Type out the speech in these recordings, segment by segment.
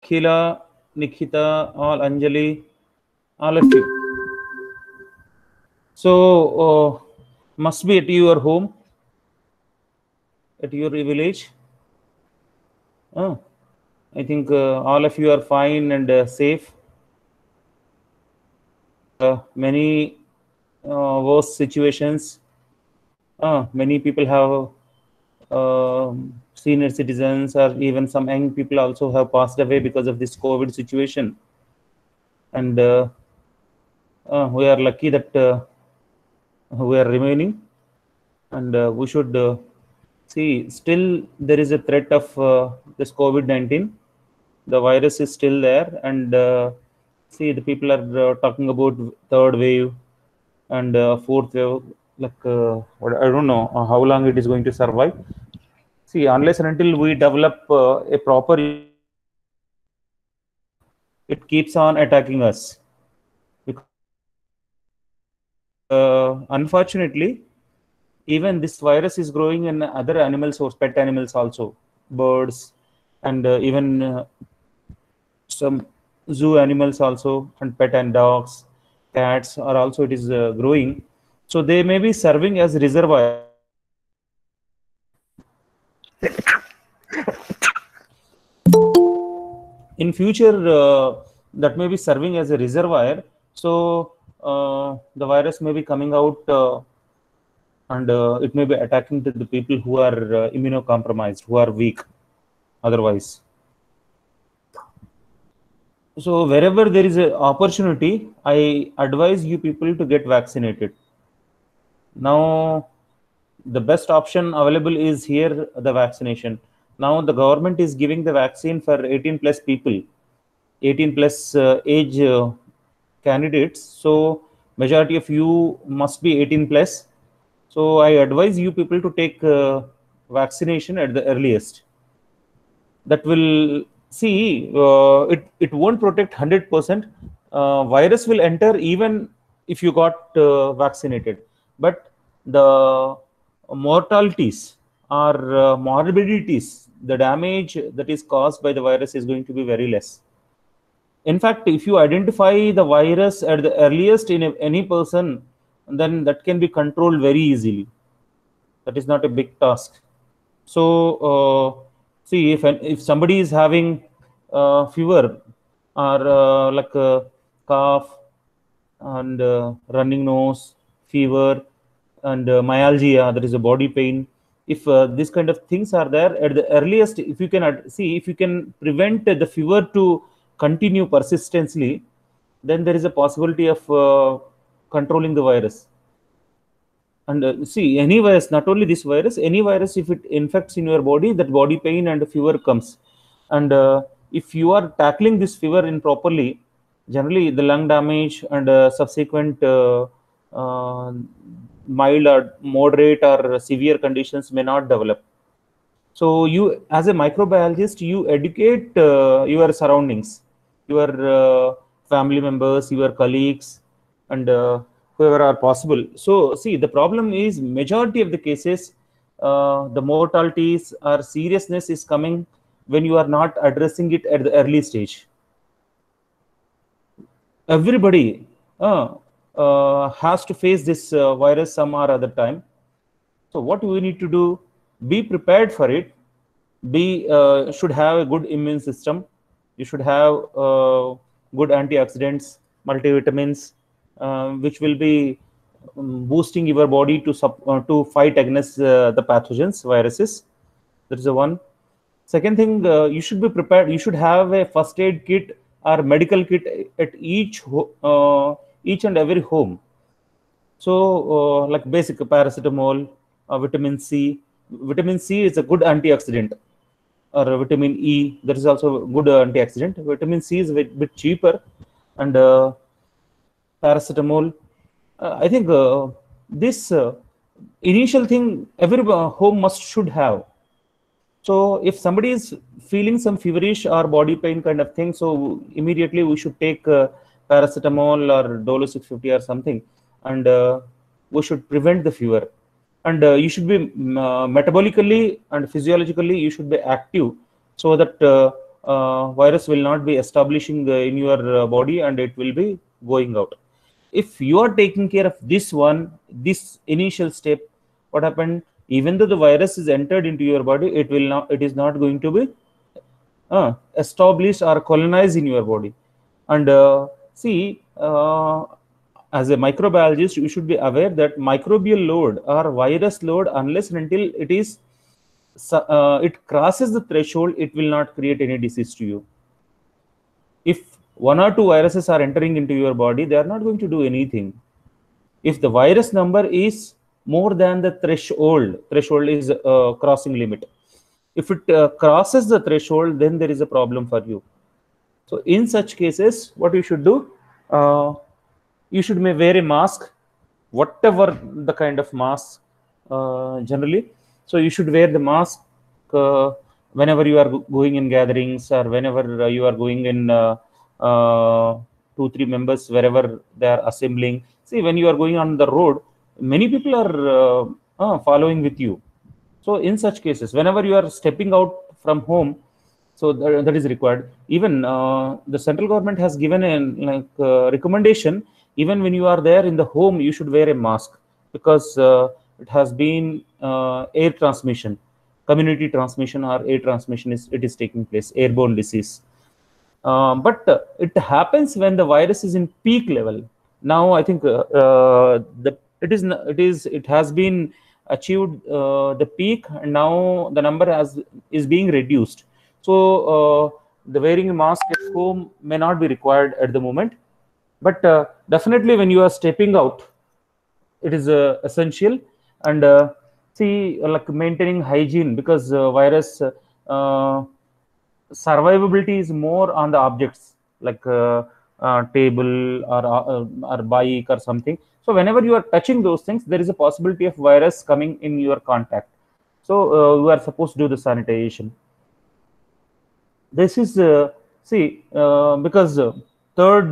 Khila, Nikita, all Anjali, all of you. So, must be at your home, at your village. Oh, I think all of you are fine and safe. Many worse situations. Many people have senior citizens or even some young people also have passed away because of this COVID situation. And we are lucky that we are remaining, and we should see still there is a threat of this COVID-19. The virus is still there, and see the people are talking about third wave and fourth wave. Like I don't know how long it is going to survive. See, unless and until we develop a proper, it keeps on attacking us. Unfortunately, even this virus is growing in other animals or pet animals also, birds, and even some zoo animals also, and pet and dogs, cats are also it is growing. So they may be serving as reservoir. In future, that may be serving as a reservoir. So the virus may be coming out and it may be attacking to the people who are immunocompromised, who are weak otherwise. So wherever there is an opportunity, I advise you people to get vaccinated. Now, the best option available is here, the vaccination. Now the government is giving the vaccine for 18 plus people, 18 plus age candidates. So majority of you must be 18 plus. So I advise you people to take vaccination at the earliest. That will see it won't protect 100%. Virus will enter even if you got vaccinated, but the mortalities or morbidities, the damage that is caused by the virus is going to be very less. In fact, if you identify the virus at the earliest in any person, then that can be controlled very easily. That is not a big task. So see, if somebody is having fever or like cough and running nose, fever, and myalgia, that is a body pain, if this kind of things are there at the earliest, if you can see, if you can prevent the fever to continue persistently, then there is a possibility of controlling the virus. And see, any virus, not only this virus, any virus, if it infects in your body, that body pain and fever comes. And if you are tackling this fever improperly, generally the lung damage and subsequent mild or moderate or severe conditions may not develop. So you, as a microbiologist, you educate your surroundings, your family members, your colleagues, and whoever are possible. So see, the problem is majority of the cases, the mortalities or seriousness is coming when you are not addressing it at the early stage. Everybody has to face this virus some or other time. So what we need to do, be prepared for it. Be should have a good immune system. You should have good antioxidants, multivitamins, which will be boosting your body to fight against the pathogens, viruses. That is the one. Second thing, you should be prepared. You should have a first aid kit or medical kit at each and every home. So, like basic paracetamol, vitamin C. Vitamin C is a good antioxidant, or vitamin E. That is also a good antioxidant. Vitamin C is a bit cheaper, and paracetamol. I think this initial thing every home should have. So if somebody is feeling some feverish or body pain kind of thing, so immediately we should take paracetamol or Dolo 650 or something, and we should prevent the fever. And you should be metabolically and physiologically, you should be active, so that virus will not be establishing in your body, and it will be going out. If you are taking care of this one, this initial step, what happened? Even though the virus is entered into your body, it will not. It is not going to be established or colonized in your body. And see, as a microbiologist, you should be aware that microbial load or virus load, unless and until it is it crosses the threshold, it will not create any disease to you. If one or two viruses are entering into your body, they are not going to do anything. If the virus number is more than the threshold is crossing limit. If it crosses the threshold, then there is a problem for you. So in such cases, what you should do, you should wear a mask, whatever the kind of mask generally. So you should wear the mask whenever you are going in gatherings, or whenever you are going in 2-3 members, wherever they are assembling. See, when you are going on the road, many people are following with you. So in such cases, whenever you are stepping out from home, so that is required. Even the central government has given a recommendation. Even when you are there in the home, you should wear a mask, because it has been air transmission, community transmission or air transmission is taking place, airborne disease. But it happens when the virus is in peak level. Now I think it has been achieved the peak, and now the number is being reduced. So the wearing a mask at home may not be required at the moment, but definitely when you are stepping out, it is essential. And see, like maintaining hygiene, because virus survivability is more on the objects, like table or bike or something. So whenever you are touching those things, there is a possibility of virus coming in your contact. So you are supposed to do the sanitation. This is because third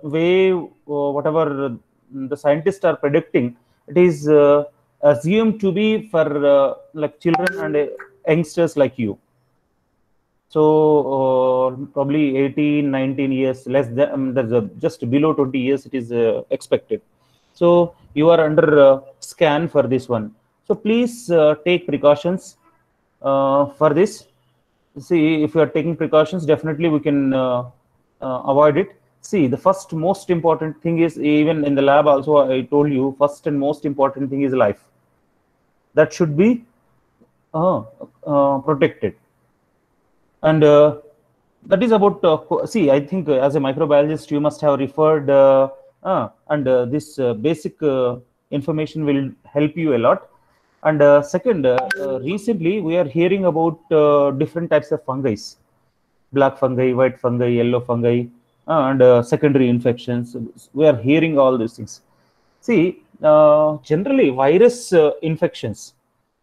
wave, whatever the scientists are predicting, it is assumed to be for like children and youngsters like you. So probably 18, 19 years, less than just below 20 years, it is expected. So you are under scan for this one. So please take precautions for this. See, if you are taking precautions, definitely we can avoid it. See, the first most important thing is, even in the lab also, I told you, first and most important thing is life. That should be protected. And that is about, see, I think as a microbiologist, you must have referred, and this basic information will help you a lot. And second, recently we are hearing about different types of fungi, black fungi, white fungi, yellow fungi, and secondary infections. We are hearing all these things. See, generally virus infections,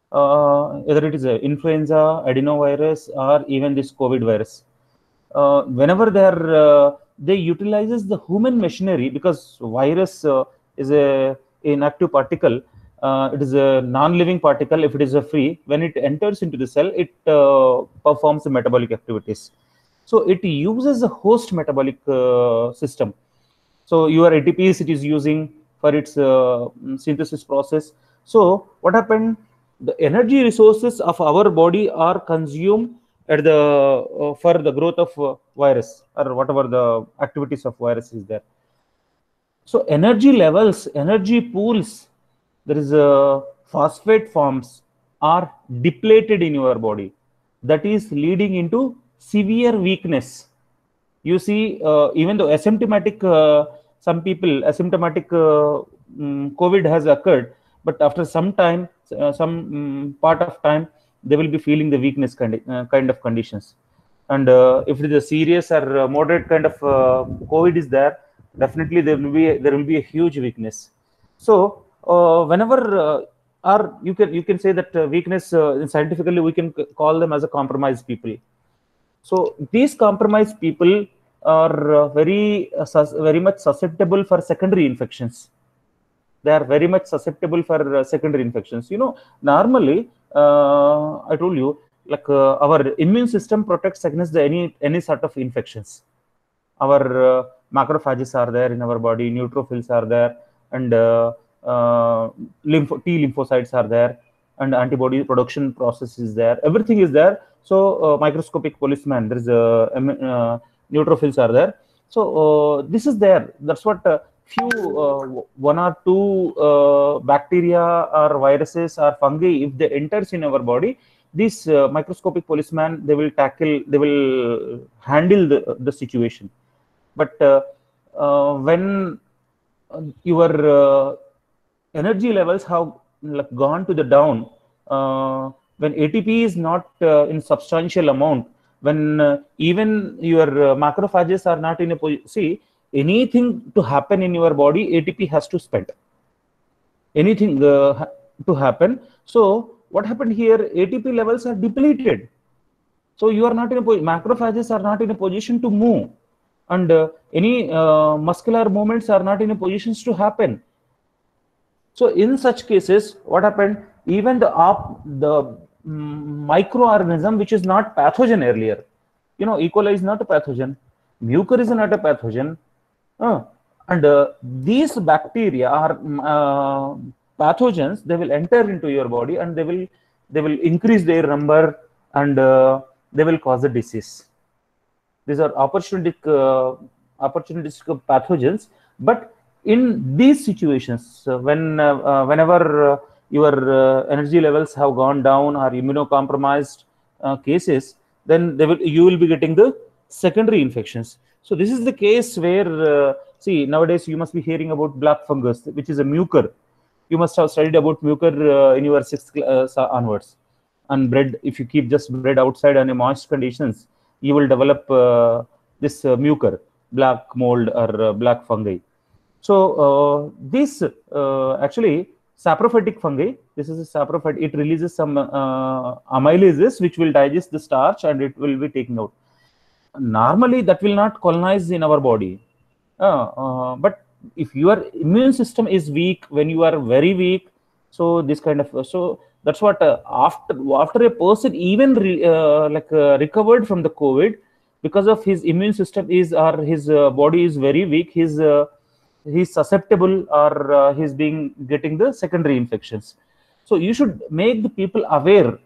whether it is influenza, adenovirus, or even this COVID virus, whenever they utilizes the human machinery, because virus is a inactive particle. It is a non-living particle. If it is a free, when it enters into the cell, it performs the metabolic activities. So it uses a host metabolic system. So your ATPs it is using for its synthesis process. So what happened? The energy resources of our body are consumed at the for the growth of virus, or whatever the activities of virus is there. So energy levels, energy pools, there is a phosphate forms are depleted in your body. That is leading into severe weakness. You see, even though asymptomatic, some people asymptomatic COVID has occurred, but after some time, some part of time, they will be feeling the weakness kind of conditions. And if it is a serious or moderate kind of COVID is there, definitely there will be a huge weakness. So whenever or you can say that weakness, scientifically we can call them as a compromised people. So these compromised people are very much susceptible for secondary infections. They are very much susceptible for secondary infections. You know, normally I told you, like our immune system protects against any sort of infections. Our macrophages are there in our body, neutrophils are there, and T lymphocytes are there, and antibody production process is there. Everything is there. So microscopic policeman, there is neutrophils are there. So this is there. That's what few one or two bacteria or viruses or fungi, if they enters in our body, these microscopic policeman, they will handle the situation. But when your energy levels have like gone to the down, when ATP is not in substantial amount, when even your macrophages are not in a position, see, anything to happen in your body, ATP has to spend. Anything to happen. So what happened here? ATP levels are depleted. So you are not in a macrophages are not in a position to move, and any muscular movements are not in a positions to happen. So in such cases, what happened? Even the microorganism which is not pathogen earlier, you know, E. coli is not a pathogen, mucor is not a pathogen, and these bacteria are pathogens. They will enter into your body and they will increase their number, and they will cause a disease. These are opportunistic pathogens. But in these situations, whenever your energy levels have gone down or immunocompromised cases, then you will be getting the secondary infections. So this is the case where see, nowadays you must be hearing about black fungus, which is a mucor. You must have studied about mucor in your 6th class onwards. And bread, if you keep just bread outside on a moist conditions, you will develop this mucor, black mold or black fungi. So this actually saprophytic fungi, this is a saprophyte, it releases some amylases which will digest the starch and it will be taken out. Normally that will not colonize in our body, but if your immune system is weak, when you are very weak, so this kind of so that's what after a person even recovered from the COVID, because of his immune system is or his body is very weak, he's susceptible or he's getting the secondary infections. So you should make the people aware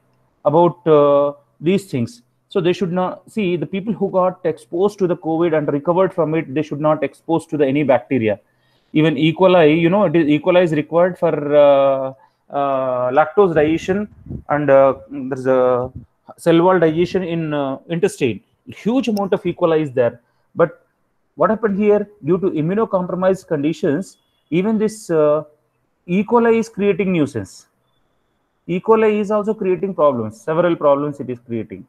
about these things. So they should not see the people who got exposed to the COVID and recovered from it, they should not expose to any bacteria. Even E. coli, you know, E. coli is required for lactose digestion, and there's a cell wall digestion in intestine. Huge amount of E. coli is there. But what happened here? Due to immunocompromised conditions, even this E. coli is creating nuisance. E. coli is also creating problems. Several problems it is creating.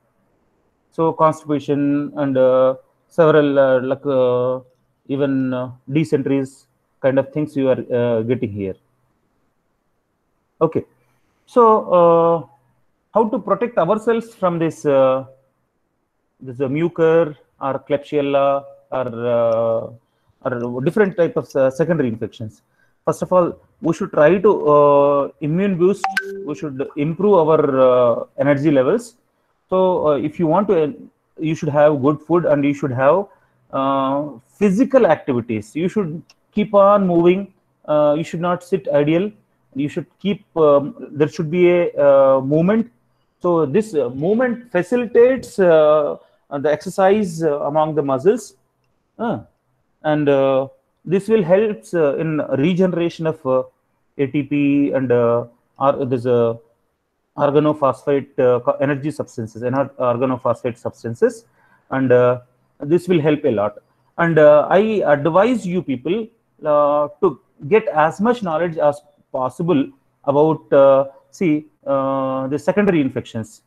So constipation and several even dysenteries kind of things you are getting here. Okay, so how to protect ourselves from this mucor or Klebsiella or different type of secondary infections? First of all, we should try to immune boost. We should improve our energy levels. So if you want to, you should have good food and you should have physical activities. You should keep on moving. You should not sit idle. You should keep, there should be a movement. So this movement facilitates the exercise among the muscles, and this will help in regeneration of ATP and there's a organophosphate energy substances, organophosphate substances, and this will help a lot. And I advise you people to get as much knowledge as possible about the secondary infections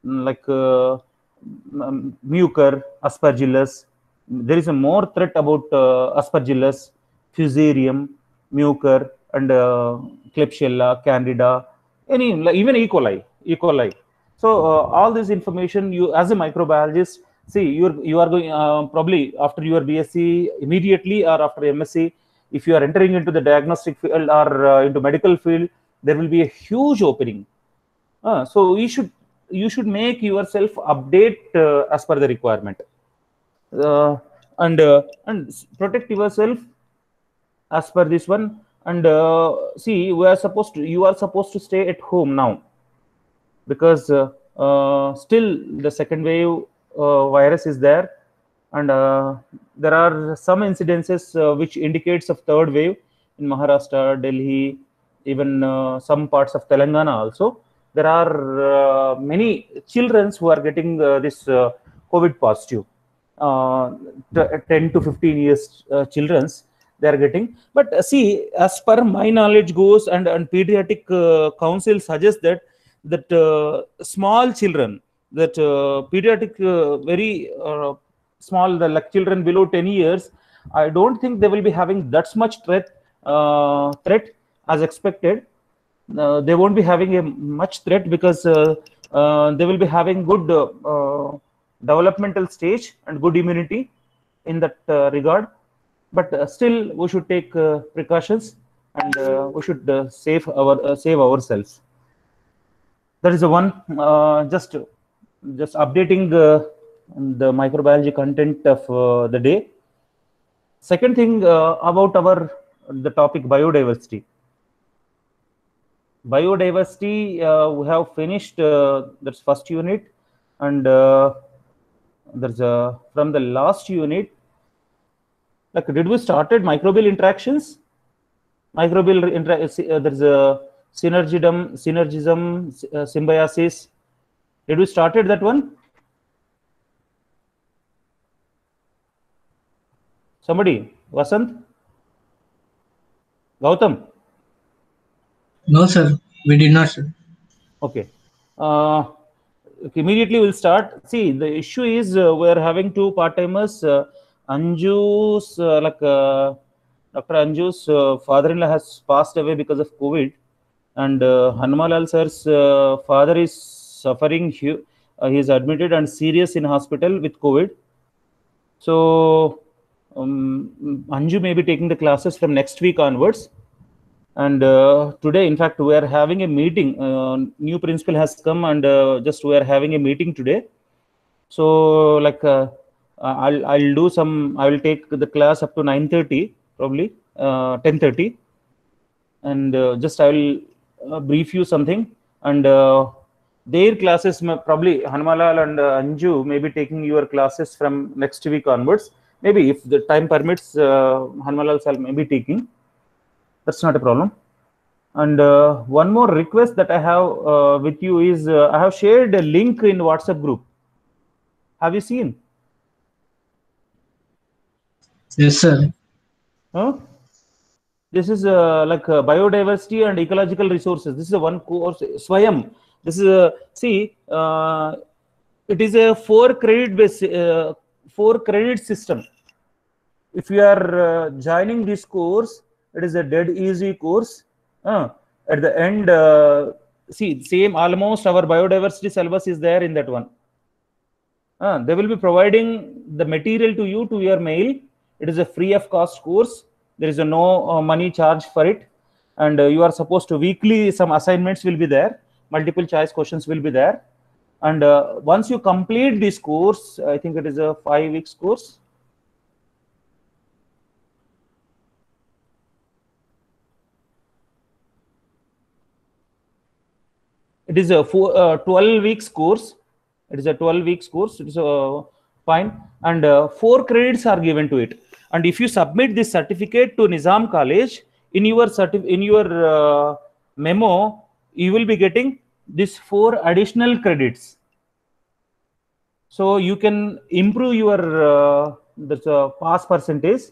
like mucor, aspergillus. There is a more threat about aspergillus, fusarium, mucor, and Klebsiella, candida, even E. coli. So all this information, you as a microbiologist, see, you are going probably after your BSc immediately or after MSc, if you are entering into the diagnostic field or into medical field, there will be a huge opening. So you should you should make yourself update as per the requirement, and protect yourself as per this one. And see, you are supposed to stay at home now, because still the second wave virus is there, and there are some incidences which indicates of third wave in Maharashtra, Delhi, even some parts of Telangana also. There are many children who are getting this COVID positive. 10 to 15 years children's they are getting. But see, as per my knowledge goes, and pediatric council suggests that small children, that pediatric very small, the like children below 10 years, I don't think they will be having that much threat as expected. They won't be having a much threat, because they will be having good developmental stage and good immunity in that regard. But still, we should take precautions, and we should save ourselves. That is the one. Just updating the microbiology content of the day. Second thing about the topic biodiversity. Biodiversity, we have finished that's first unit, and there's from the last unit, like, did we started microbial interactions? There's a synergism, symbiosis. Did we started that one? Somebody? Vasant? Gautam? No, sir. We did not, sir. Okay. Immediately we'll start. See, the issue is we're having two part-timers. Anju's, Dr. Anju's father-in-law has passed away because of COVID, and Hanumalal sir's father is suffering. He is admitted and serious in hospital with COVID. So Anju may be taking the classes from next week onwards. And today, in fact, we are having a meeting. New principal has come, and just we are having a meeting today. So, like, I'll do some. I will take the class up to 9:30, probably 10:30, and just I will brief you something. And their classes probably Hanumalal and Anju may be taking your classes from next week onwards. Maybe if the time permits, Hanumalal sir may be taking. That's not a problem. And one more request that I have with you is I have shared a link in WhatsApp group. Have you seen? Yes, sir. Huh? This is like biodiversity and ecological resources. This is a one course, Swayam. This is see, it is a 4 credit base, 4 credit system. If you are joining this course, it is a dead easy course. At the end, see, same almost our biodiversity syllabus is there in that one. They will be providing the material to you to your mail. It is a free of cost course. There is no money charge for it, and you are supposed to weekly, some assignments will be there, multiple choice questions will be there, and once you complete this course, I think it is a 5 weeks course. It is a 12 weeks course. It is a 12 weeks course. It is fine, and 4 credits are given to it. And if you submit this certificate to Nizam College, in your memo, you will be getting this 4 additional credits. So you can improve your pass percentage.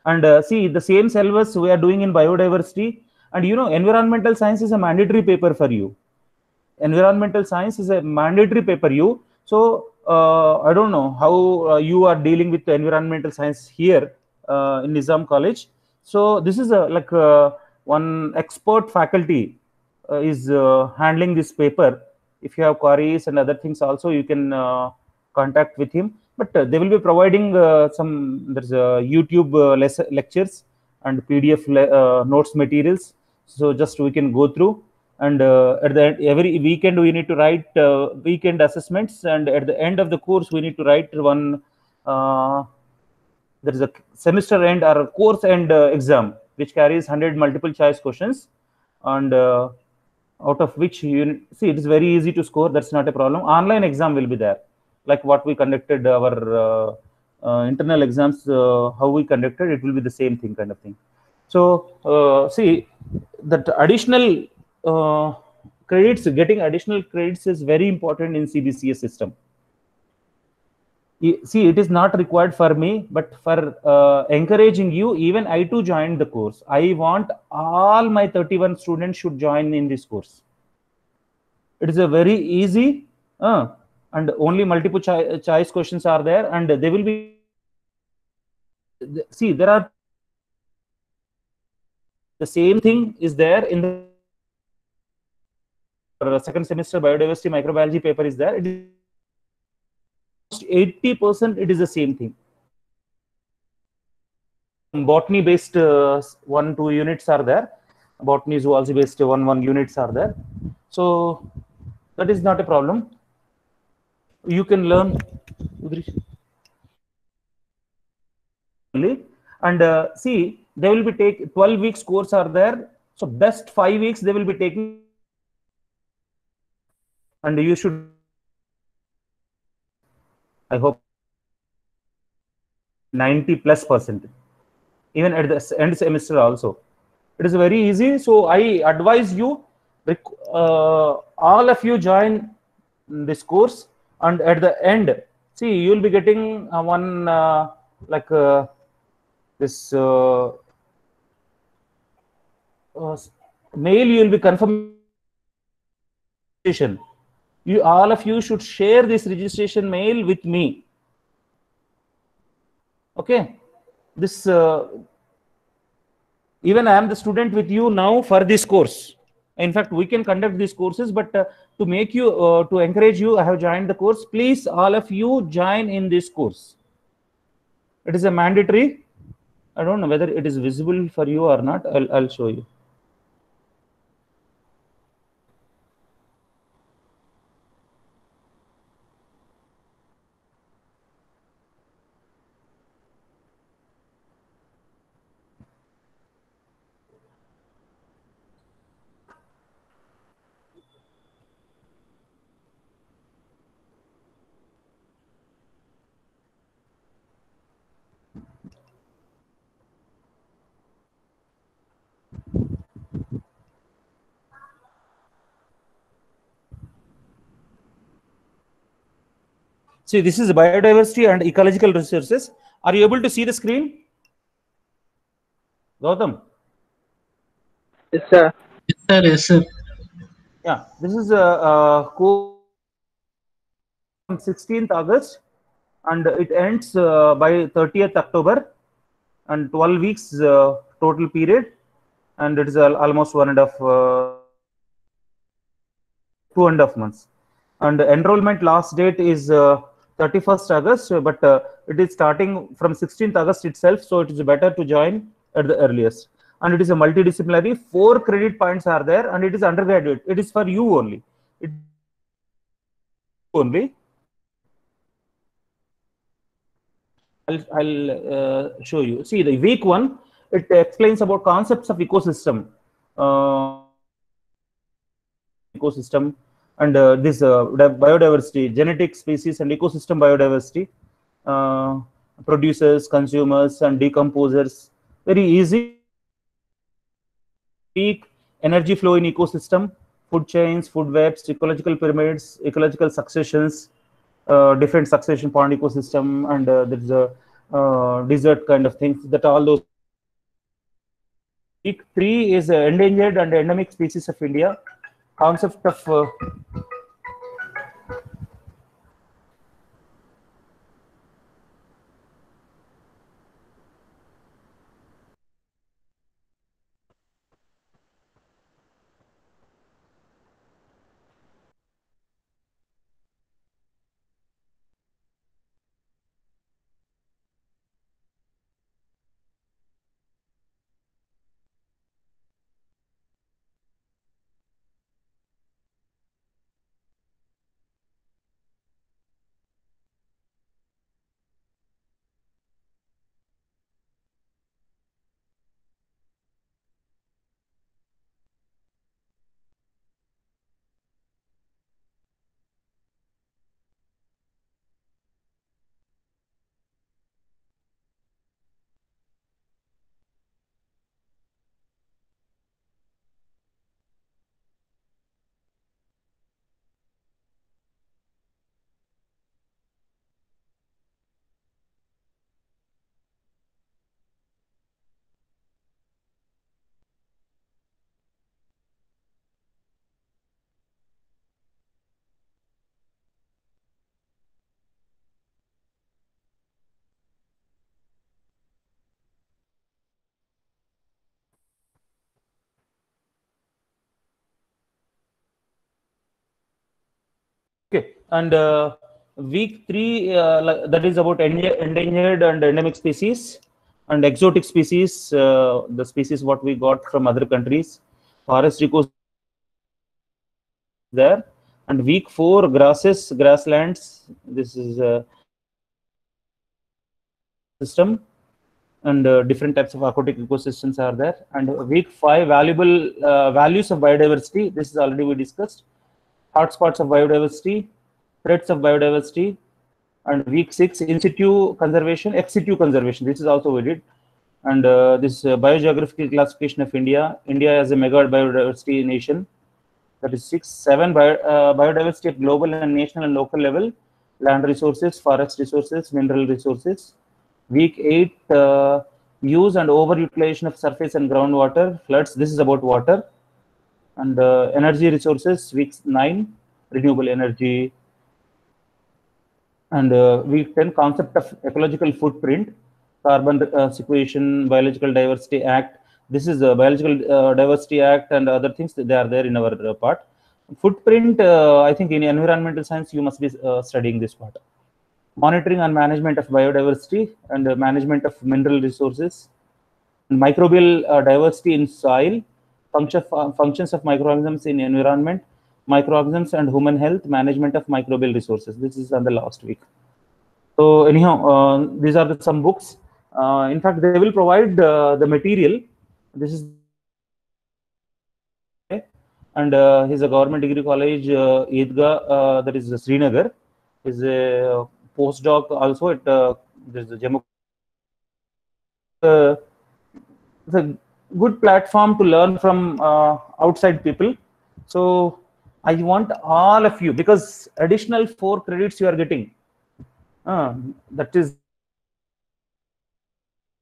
And see, the same syllabus we are doing in biodiversity, and environmental science is a mandatory paper for you. Environmental science is a mandatory paper so I don't know how you are dealing with the environmental science here in Nizam College. So this is one expert faculty is handling this paper. If you have queries and other things also, you can contact with him. But they will be providing there's YouTube lectures and PDF notes materials. So just we can go through. and at the end, every weekend we need to write weekend assessments, and at the end of the course we need to write one there is a semester end or a course end exam which carries 100 multiple choice questions, and out of which you see it is very easy to score. That's not a problem. Online exam will be there, like what we conducted our internal exams, how we conducted it will be the same thing, kind of thing. So see that additional credits, getting additional credits is very important in CBCS system. See, it is not required for me, but for encouraging you, even I too joined the course. I want all my 31 students should join in this course. It is a very easy, and only multiple choice questions are there, and they will be, see, there are the same thing is there in the second semester biodiversity microbiology paper is there. It is 80% it is the same thing. Botany based 1-2 units are there. Botany zoology based 1 units are there. So that is not a problem. You can learn only, and see, they will be take 12 weeks course are there. So best 5 weeks they will be taking, and you should, I hope, 90+%, even at the end semester also. It is very easy. So I advise you, all of you join this course, and at the end, see, you will be getting one like this mail. You will be confirmation. You all of you should share this registration mail with me. Okay, this even I am the student with you now for this course. In fact, we can conduct these courses, but to make you to encourage you, I have joined the course. Please, all of you join in this course. It is a mandatory. I don't know whether it is visible for you or not. I'll show you. See, this is biodiversity and ecological resources. Are you able to see the screen, Gautam? Yes, sir. Yes, sir. Yes, sir. Yeah, this is a course on 16th August, and it ends by 30th October, and 12 weeks total period, and it is almost 2.5 months. And enrollment last date is 31st August, but it is starting from 16th August itself, so it is better to join at the earliest. And it is a multidisciplinary, 4 credit points are there, and it is undergraduate. It is for you only. It only. I'll show you. See, the week 1, it explains about concepts of ecosystem. Ecosystem and this biodiversity, genetic, species, and ecosystem biodiversity, producers, consumers, and decomposers. Very easy. Peak energy flow in ecosystem, food chains, food webs, ecological pyramids, ecological successions, different succession pond ecosystem, and there is a desert kind of things. That all those. Week 3 is endangered and endemic species of India. Concept of And week 3, that is about endangered and endemic species and exotic species, the species what we got from other countries. Forest ecosystem there. And week 4, grasses, grasslands. This is system, and different types of aquatic ecosystems are there. And week 5, values of biodiversity. This is already we discussed. Hotspots of biodiversity, threats of biodiversity. And week 6, in situ conservation, ex situ conservation. This is also we did. And this biogeographical classification of India. India as a mega biodiversity nation. That is 6. 7, biodiversity at global and national and local level. Land resources, forest resources, mineral resources. Week 8, use and overutilization of surface and groundwater, floods. This is about water. And energy resources. Week 9, renewable energy. And week 10, concept of ecological footprint, carbon sequestration, biological diversity act. This is the biological diversity act and other things that they are there in our part. Footprint, I think in environmental science you must be studying this part. Monitoring and management of biodiversity and management of mineral resources, microbial diversity in soil, functions of microorganisms in environment, microorganisms and human health, management of microbial resources. This is on the last week. So anyhow, these are some books. In fact, they will provide the material. This is, and he's a government degree college, Eidgah, that is Srinagar. Is a postdoc also at this Jammu. It's a good platform to learn from outside people. So I want all of you, because additional 4 credits you are getting. That is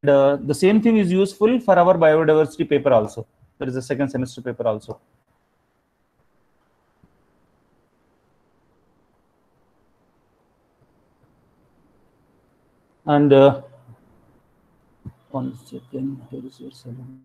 the same thing is useful for our biodiversity paper also. There is a second semester paper also. And 1 second, here is your salon.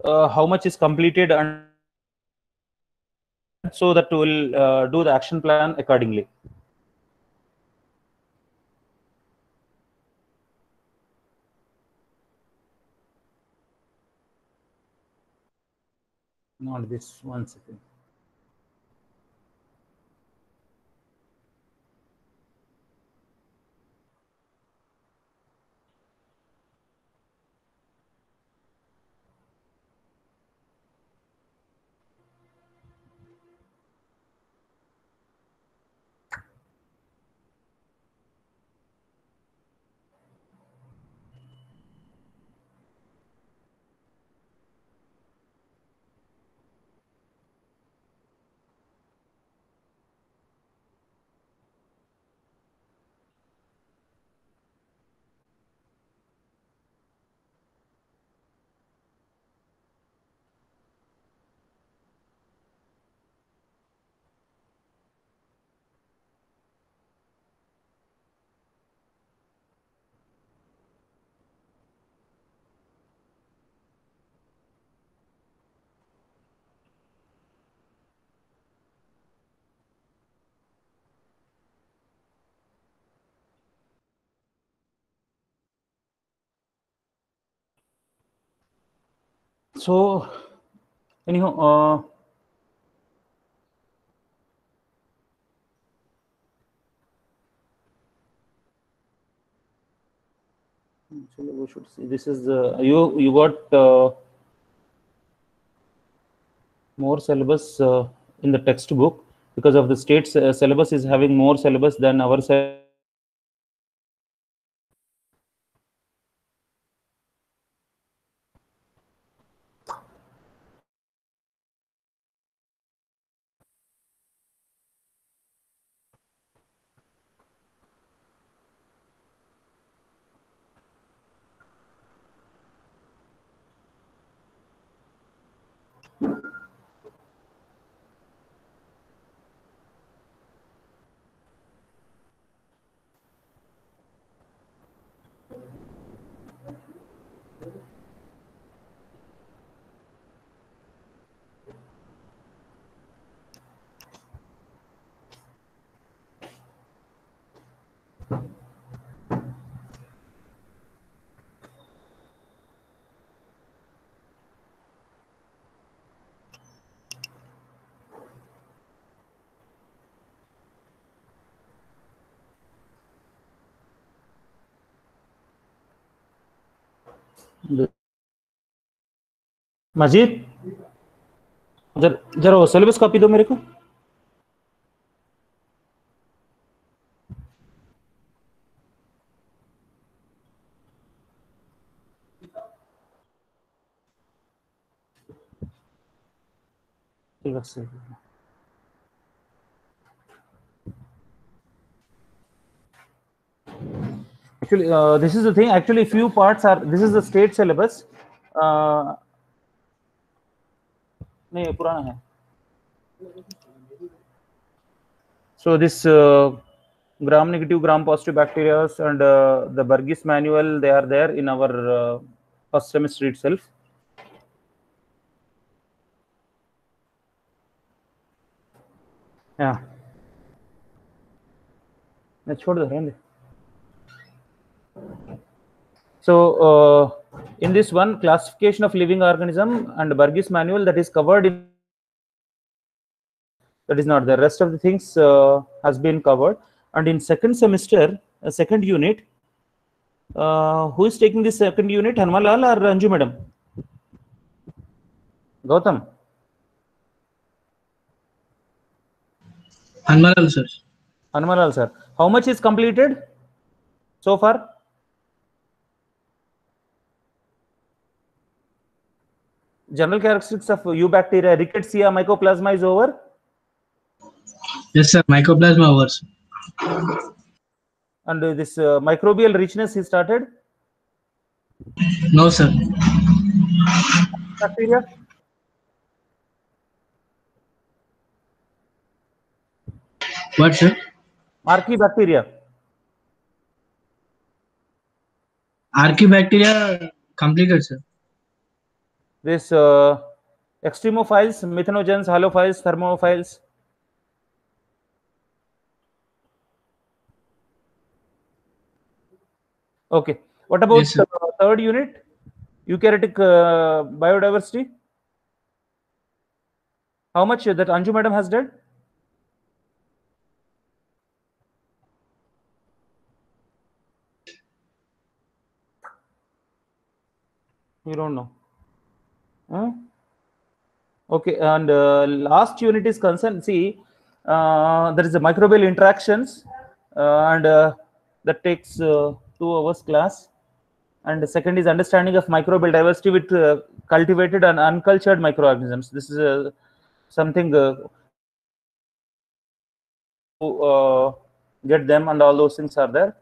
How much is completed, and so that will do the action plan accordingly. Not this, 1 second. So anyhow, Actually, we should see. This is you got more syllabus in the textbook because of the state's syllabus is having more syllabus than our syllabus. मजीद जरा वो syllabus copy दो मेरे को। Actually, this is the thing. Actually, few parts are. This is the state syllabus. नहीं पुराना है. So this gram negative, gram positive bacteria and the Burgess manual, they are there in our first semester itself. Yeah. छोड़ दो रहने. So in this one, classification of living organism and Burgess manual, that is covered in, that is not, the rest of the things has been covered. And in second semester, second unit, who is taking this second unit, Hanmalal or Ranju madam? Gautam? Hanmalal sir. Hanmalal sir. How much is completed so far? General characteristics of eubacteria, rickettsia, mycoplasma is over? Yes sir, mycoplasma over sir. And this microbial richness is started? No sir. Bacteria? What sir? Archaebacteria. Archaebacteria completed sir. This extremophiles, methanogens, halophiles, thermophiles. Okay. What about Yes, sir. third unit? Eukaryotic biodiversity? How much that Anju madam has done? You don't know. Huh? Okay, and last unit is concerned. See, there is a microbial interactions, and that takes 2 hours class. And the second is understanding of microbial diversity with cultivated and uncultured microorganisms. This is something to get them, and all those things are there.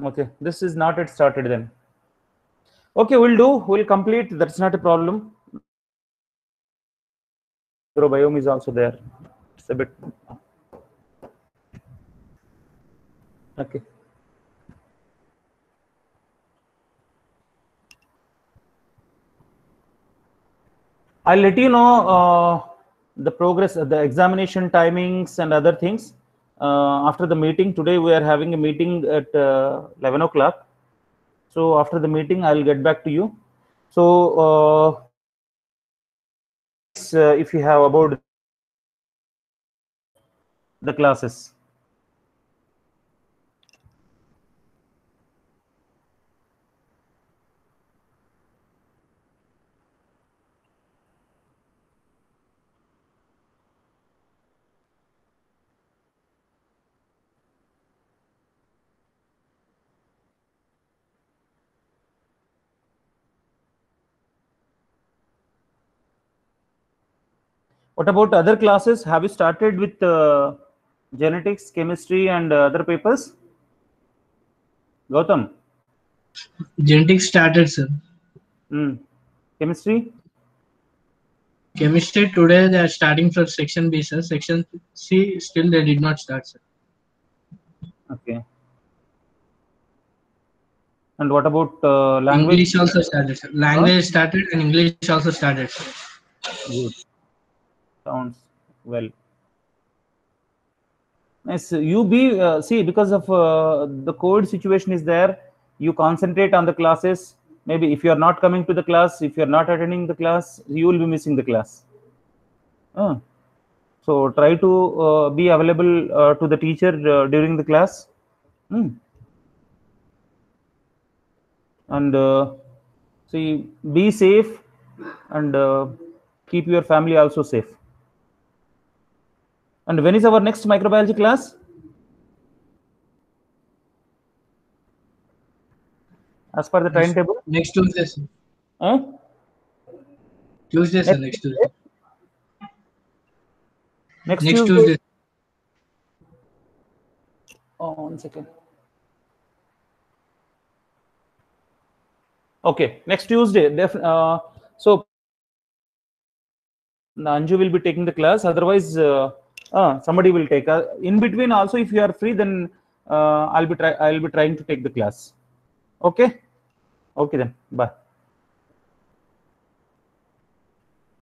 Okay, this is not yet started then. Okay, we'll complete. That's not a problem. Microbiome is also there. It's a bit. Okay. I'll let you know the progress, the examination timings and other things after the meeting. Today we are having a meeting at 11 o'clock. So after the meeting, I'll get back to you. So if you have about the classes. What about other classes? Have you started with genetics, chemistry, and other papers? Gautam? Genetics started, sir. Chemistry? Chemistry today they are starting from section B, sir. Section C still they did not start, sir. Okay. And what about language? English also started, sir. Language started and English also started, sir. Good. Sounds well. Nice. You be see, because of the COVID situation is there, you concentrate on the classes. Maybe if you are not coming to the class, if you are not attending the class, you will be missing the class. So try to be available to the teacher during the class. And see, be safe and keep your family also safe. And when is our next microbiology class? As per the timetable? Next Tuesday, sir. Huh? Tuesday, sir. Next Tuesday. Next Next Tuesday. Tuesday. Oh, 1 second. Okay, next Tuesday. So Anju will be taking the class. Otherwise, somebody will take. In between, also, if you are free, then I'll be trying to take the class. Okay. Okay then. Bye.